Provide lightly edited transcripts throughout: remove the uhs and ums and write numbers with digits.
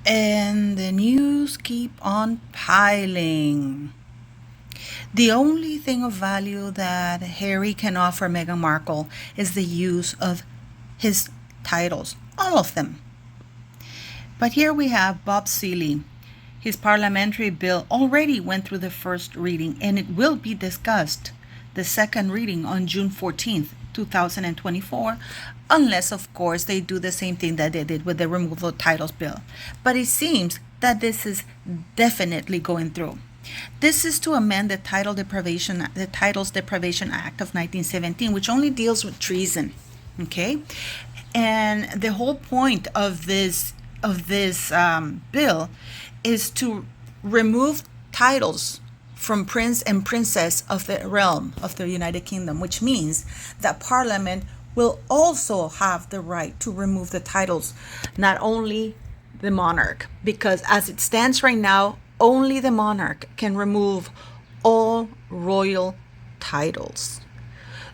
And the news keep on piling. The only thing of value that Harry can offer Meghan Markle is the use of his titles, all of them. But here we have Bob Seeley. His parliamentary bill already went through the first reading and it will be discussed the second reading on June 14th, 2024, unless, of course, they do the same thing that they did with the removal of titles bill. But it seems that this is definitely going through. This is to amend the Titles Deprivation Act of 1917, which only deals with treason. Okay, and the whole point of this bill is to remove titles from prince and princess of the realm of the United Kingdom, which means that Parliament will also have the right to remove the titles, not only the monarch, because as it stands right now, only the monarch can remove all royal titles.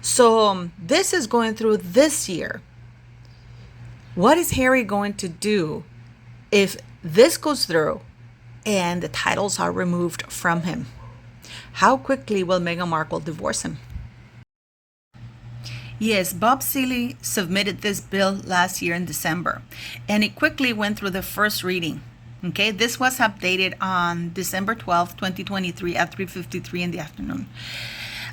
So this is going through this year. What is Harry going to do if this goes through and the titles are removed from him? How quickly will Meghan Markle divorce him? Yes, Bob Seeley submitted this bill last year in December, and it quickly went through the first reading. Okay, this was updated on December 12th, 2023 at 3:53 in the afternoon.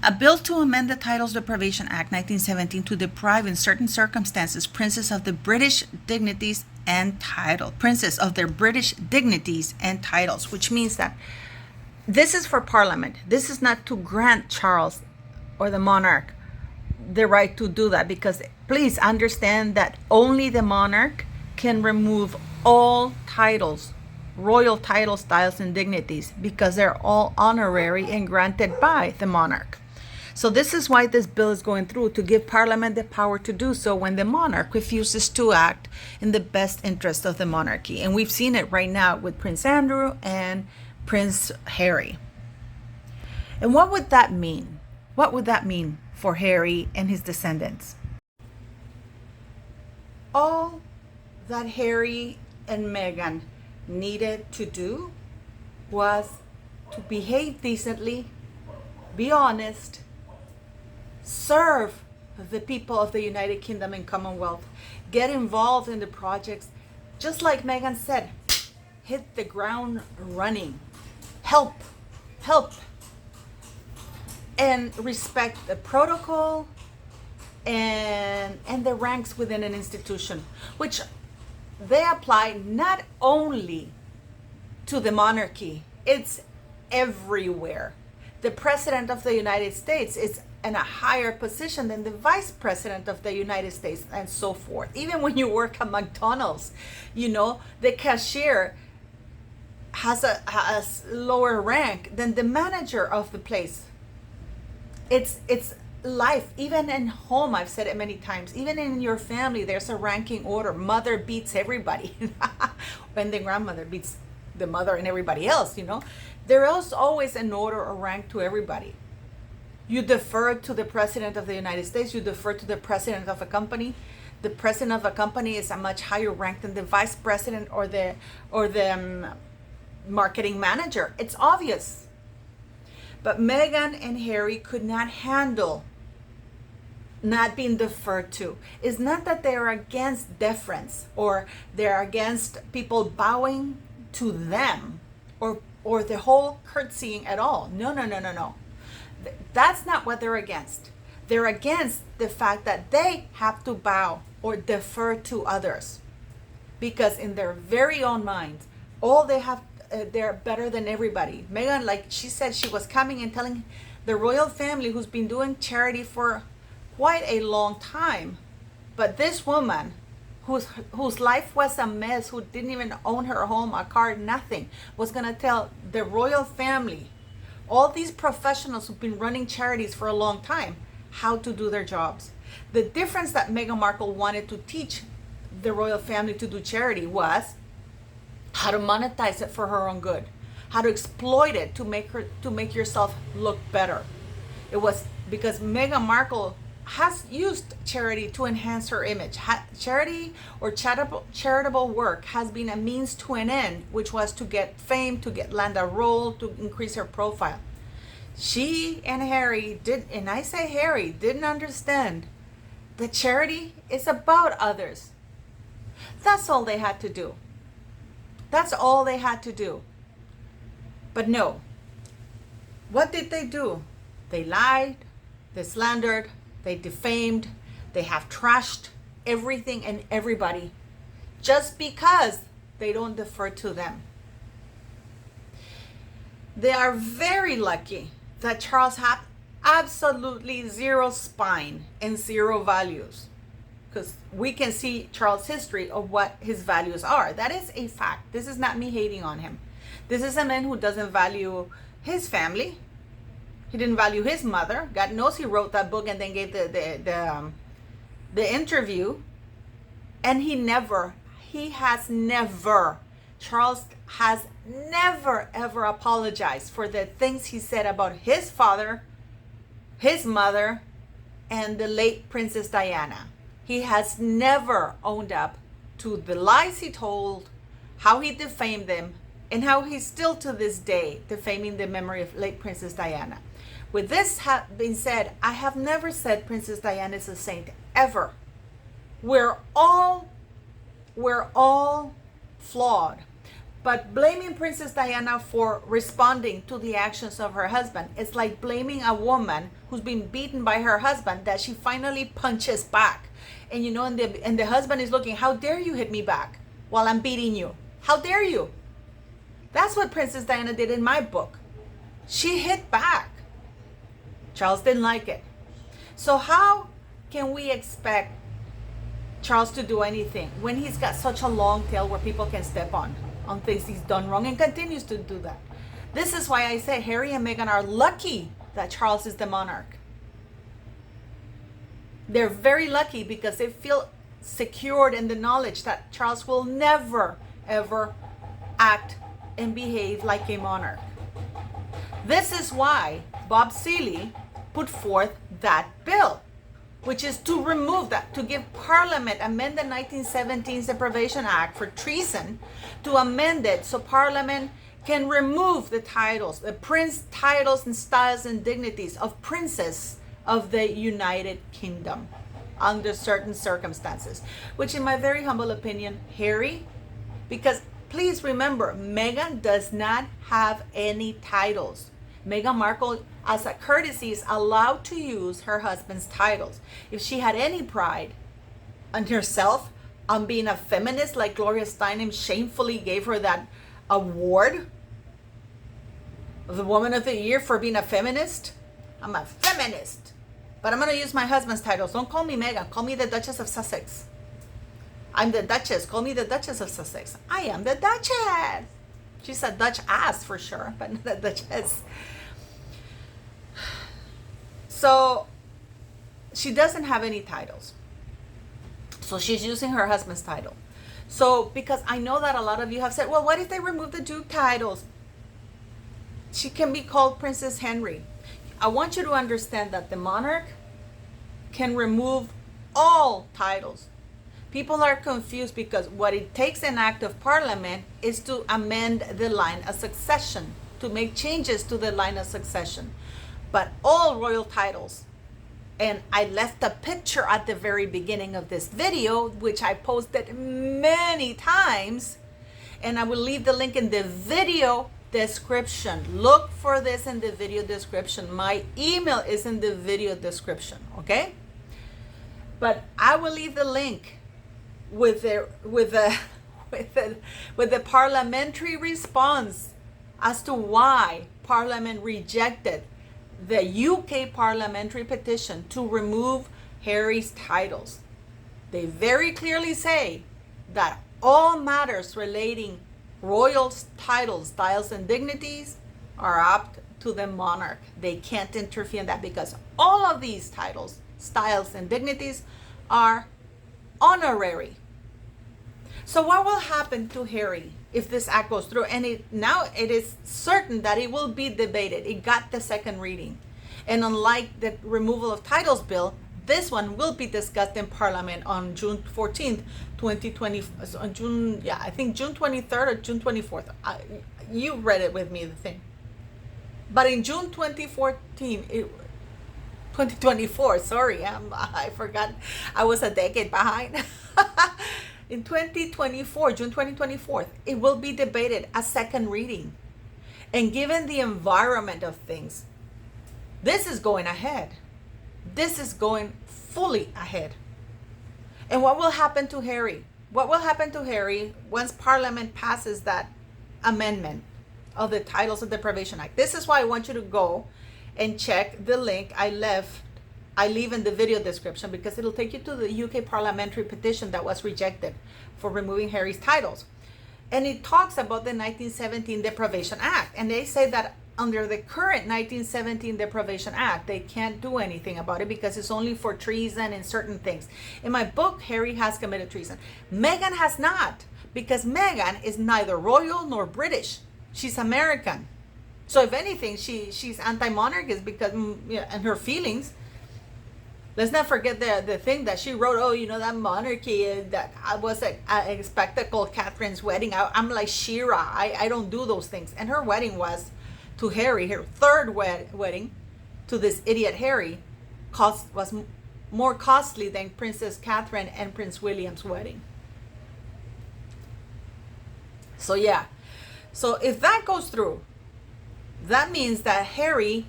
A bill to amend the Titles Deprivation Act 1917 to deprive in certain circumstances princes of the British dignities and title. Princes of their British dignities and titles, which means that this is for Parliament. This is not to grant Charles or the monarch the right to do that, because please understand that only the monarch can remove all titles, royal title styles and dignities, because they're all honorary and granted by the monarch. So this is why this bill is going through, to give Parliament the power to do so when the monarch refuses to act in the best interest of the monarchy. And we've seen it right now with Prince Andrew and Prince Harry. And what would that mean? What would that mean for Harry and his descendants? All that Harry and Meghan needed to do was to behave decently, be honest, serve the people of the United Kingdom and Commonwealth, get involved in the projects, just like Meghan said, hit the ground running, help, and respect the protocol and the ranks within an institution, which they apply not only to the monarchy, it's everywhere. The president of the United States is in a higher position than the vice president of the United States, and so forth. Even when you work at McDonald's, the cashier has a lower rank than the manager of the place. It's life. Even in home, I've said it many times, even in your family, there's a ranking order. Mother beats everybody. When the grandmother beats the mother and everybody else, there is always an order or rank to everybody. You defer to the president of the United States, you defer to the president of a company. The president of a company is a much higher rank than the vice president or the marketing manager. It's obvious. But Meghan and Harry could not handle not being deferred to. It's not that they're against deference or they're against people bowing to them or the whole curtsying at all. No. That's not what they're against. They're against the fact that they have to bow or defer to others, because in their very own minds, all they have, they're better than everybody. Meghan, like she said, she was coming and telling the royal family, who's been doing charity for quite a long time, but this woman whose life was a mess, who didn't even own her home, a car, nothing, was going to tell the royal family, all these professionals who've been running charities for a long time, how to do their jobs. The difference that Meghan Markle wanted to teach the royal family to do charity was how to monetize it for her own good, how to exploit it to make yourself look better. It was because Meghan Markle has used charity to enhance her image. Charity or charitable work has been a means to an end, which was to get fame, to land a role, to increase her profile. She and Harry and I say Harry, didn't understand that charity is about others. That's all they had to do. That's all they had to do. But no. What did they do? They lied, they slandered, they defamed, they have trashed everything and everybody just because they don't defer to them. They are very lucky that Charles had absolutely zero spine and zero values, because we can see Charles' history of what his values are. That is a fact. This is not me hating on him. This is a man who doesn't value his family. He didn't value his mother. God knows he wrote that book and then gave the interview. And Charles has never ever apologized for the things he said about his father, his mother, and the late Princess Diana. He has never owned up to the lies he told, how he defamed them, and how he's still to this day defaming the memory of late Princess Diana. With this being said, I have never said Princess Diana is a saint, ever. We're all flawed. But blaming Princess Diana for responding to the actions of her husband, it's like blaming a woman who's been beaten by her husband that she finally punches back. And and the husband is looking, how dare you hit me back while I'm beating you? How dare you? That's what Princess Diana did in my book. She hit back. Charles didn't like it. So how can we expect Charles to do anything when he's got such a long tail where people can step on things he's done wrong and continues to do that? This is why I say Harry and Meghan are lucky that Charles is the monarch. They're very lucky because they feel secured in the knowledge that Charles will never, ever act and behave like a monarch. This is why Bob Seeley put forth that bill, which is to remove that, to give Parliament, amend the 1917 Deprivation Act for treason, to amend it so Parliament can remove the titles, the prince titles and styles and dignities of princes of the United Kingdom under certain circumstances, which in my very humble opinion, Harry, because please remember, Meghan does not have any titles. Meghan Markle, as a courtesy, is allowed to use her husband's titles. If she had any pride on herself, on being a feminist, like Gloria Steinem shamefully gave her that award of the Woman of the Year for being a feminist. I'm a feminist, but I'm going to use my husband's titles. Don't call me Meghan. Call me the Duchess of Sussex. I'm the Duchess. Call me the Duchess of Sussex. I am the Duchess. She's a Dutch ass for sure, but not a Duchess. So she doesn't have any titles. So she's using her husband's title. So because I know that a lot of you have said, well, what if they remove the Duke titles? She can be called Princess Henry. I want you to understand that the monarch can remove all titles. People are confused because what it takes an act of Parliament is to amend the line of succession, to make changes to the line of succession. But all royal titles, and I left a picture at the very beginning of this video, which I posted many times, and I will leave the link in the video description. Look for this in the video description. My email is in the video description, okay? But I will leave the link with the parliamentary response as to why Parliament rejected the UK parliamentary petition to remove Harry's titles. They very clearly say that all matters relating royal titles, styles, and dignities are up to the monarch. They can't interfere in that because all of these titles, styles, and dignities are honorary. So what will happen to Harry if this act goes through? And now it is certain that it will be debated. It got the second reading. And unlike the removal of titles bill, this one will be discussed in Parliament on June 14th, 2020, on June, yeah, I think June 23rd or June 24th. You read it with me, the thing. But in June 2024, sorry, I forgot. I was a decade behind. In 2024, June 2024, it will be debated a second reading. And given the environment of things, this is going ahead. This is going fully ahead. And what will happen to Harry? What will happen to Harry once Parliament passes that amendment of the Titles of Deprivation Act? This is why I want you to go and check the link I leave in the video description, because it'll take you to the UK parliamentary petition that was rejected for removing Harry's titles. And it talks about the 1917 Deprivation Act. And they say that under the current 1917 Deprivation Act, they can't do anything about it because it's only for treason and certain things. In my book, Harry has committed treason. Meghan has not, because Meghan is neither royal nor British. She's American. So if anything, she's anti-monarchist because, and her feelings. Let's not forget the thing that she wrote, oh, that monarchy, that I was a spectacle, Catherine's wedding. I'm like Shira. I don't do those things. And her wedding was to Harry, her third wedding to this idiot Harry, was more costly than Princess Catherine and Prince William's wedding. So yeah. So if that goes through, that means that Harry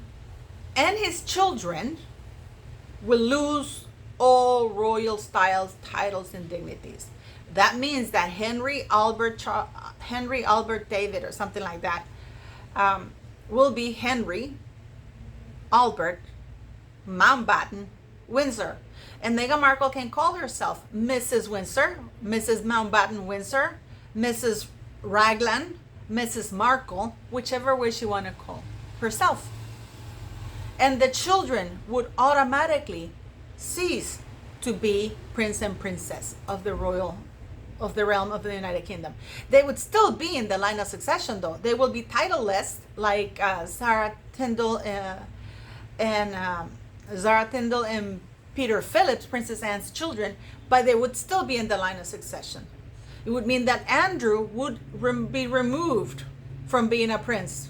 and his children will lose all royal styles, titles, and dignities. That means that Henry Albert David or something like that will be Henry Albert Mountbatten Windsor. And Meghan Markle can call herself Mrs. Windsor, Mrs. Mountbatten Windsor, Mrs. Raglan, Mrs. Markle, whichever way she want to call herself. And the children would automatically cease to be prince and princess of the realm of the United Kingdom. They would still be in the line of succession, though. They will be titleless, like Zara Tindall and Peter Phillips, Princess Anne's children, but they would still be in the line of succession. It would mean that Andrew would be removed from being a prince.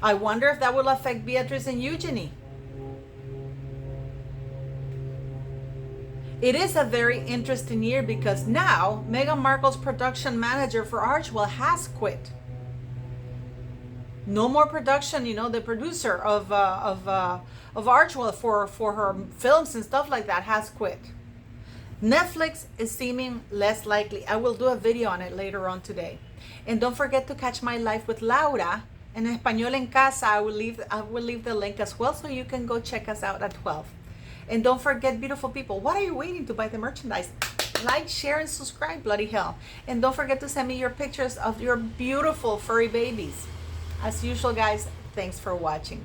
I wonder if that will affect Beatrice and Eugenie. It is a very interesting year because now Meghan Markle's production manager for Archewell has quit. No more production, the producer of Archewell for her films and stuff like that has quit. Netflix is seeming less likely. I will do a video on it later on today. And don't forget to catch my life with Laura in Español en Casa. I will leave the link as well, so you can go check us out at 12. And don't forget, beautiful people, what are you waiting to buy the merchandise? Like, share, and subscribe, bloody hell. And don't forget to send me your pictures of your beautiful furry babies. As usual, guys, thanks for watching.